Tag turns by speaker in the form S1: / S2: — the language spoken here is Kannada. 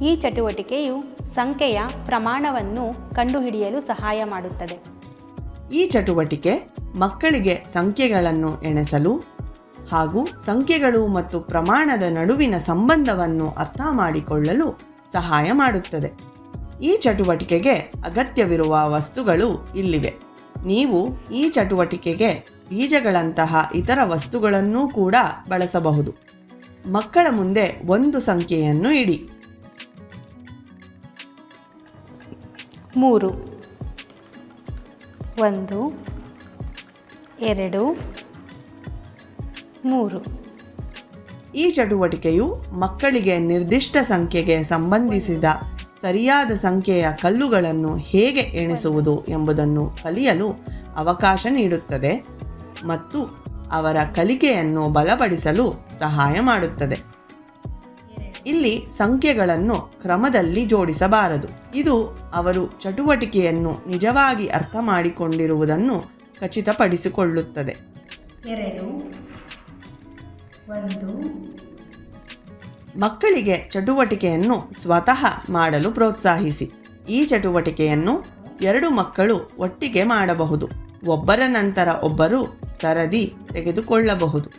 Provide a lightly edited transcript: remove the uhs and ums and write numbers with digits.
S1: ಈ ಚಟುವಟಿಕೆಯು ಸಂಖ್ಯೆಯ ಪ್ರಮಾಣವನ್ನು ಕಂಡುಹಿಡಿಯಲು ಸಹಾಯ ಮಾಡುತ್ತದೆ.
S2: ಈ ಚಟುವಟಿಕೆ ಮಕ್ಕಳಿಗೆ ಸಂಖ್ಯೆಗಳನ್ನು ಎಣಿಸಲು ಹಾಗೂ ಸಂಖ್ಯೆಗಳು ಮತ್ತು ಪ್ರಮಾಣದ ನಡುವಿನ ಸಂಬಂಧವನ್ನು ಅರ್ಥ ಮಾಡಿಕೊಳ್ಳಲು ಸಹಾಯ ಮಾಡುತ್ತದೆ. ಈ ಚಟುವಟಿಕೆಗೆ ಅಗತ್ಯವಿರುವ ವಸ್ತುಗಳು ಇಲ್ಲಿವೆ. ನೀವು ಈ ಚಟುವಟಿಕೆಗೆ ಬೀಜಗಳಂತಹ ಇತರ ವಸ್ತುಗಳನ್ನೂ ಕೂಡ ಬಳಸಬಹುದು. ಮಕ್ಕಳ ಮುಂದೆ ಒಂದು ಸಂಖ್ಯೆಯನ್ನು ಇಡಿ.
S1: 3 1 2 3.
S2: ಈ ಚಟುವಟಿಕೆಯು ಮಕ್ಕಳಿಗೆ ನಿರ್ದಿಷ್ಟ ಸಂಖ್ಯೆಗೆ ಸಂಬಂಧಿಸಿದ ಸರಿಯಾದ ಸಂಖ್ಯೆಯ ಕಲ್ಲುಗಳನ್ನು ಹೇಗೆ ಎಣಿಸುವುದು ಎಂಬುದನ್ನು ಕಲಿಯಲು ಅವಕಾಶ ನೀಡುತ್ತದೆ ಮತ್ತು ಅವರ ಕಲಿಕೆಯನ್ನು ಬಲಪಡಿಸಲು ಸಹಾಯ ಮಾಡುತ್ತದೆ. ಇಲ್ಲಿ ಸಂಖ್ಯೆಗಳನ್ನು ಕ್ರಮದಲ್ಲಿ ಜೋಡಿಸಬಾರದು. ಇದು ಅವರು ಚಟುವಟಿಕೆಯನ್ನು ನಿಜವಾಗಿ ಅರ್ಥ ಮಾಡಿಕೊಂಡಿರುವುದನ್ನು ಖಚಿತಪಡಿಸಿಕೊಳ್ಳುತ್ತದೆ.
S1: 2 1.
S2: ಮಕ್ಕಳಿಗೆ ಚಟುವಟಿಕೆಯನ್ನು ಸ್ವತಃ ಮಾಡಲು ಪ್ರೋತ್ಸಾಹಿಸಿ. ಈ ಚಟುವಟಿಕೆಯನ್ನು 2 ಮಕ್ಕಳು ಒಟ್ಟಿಗೆ ಮಾಡಬಹುದು. ಒಬ್ಬರ ನಂತರ ಒಬ್ಬರು ಸರದಿ ತೆಗೆದುಕೊಳ್ಳಬಹುದು.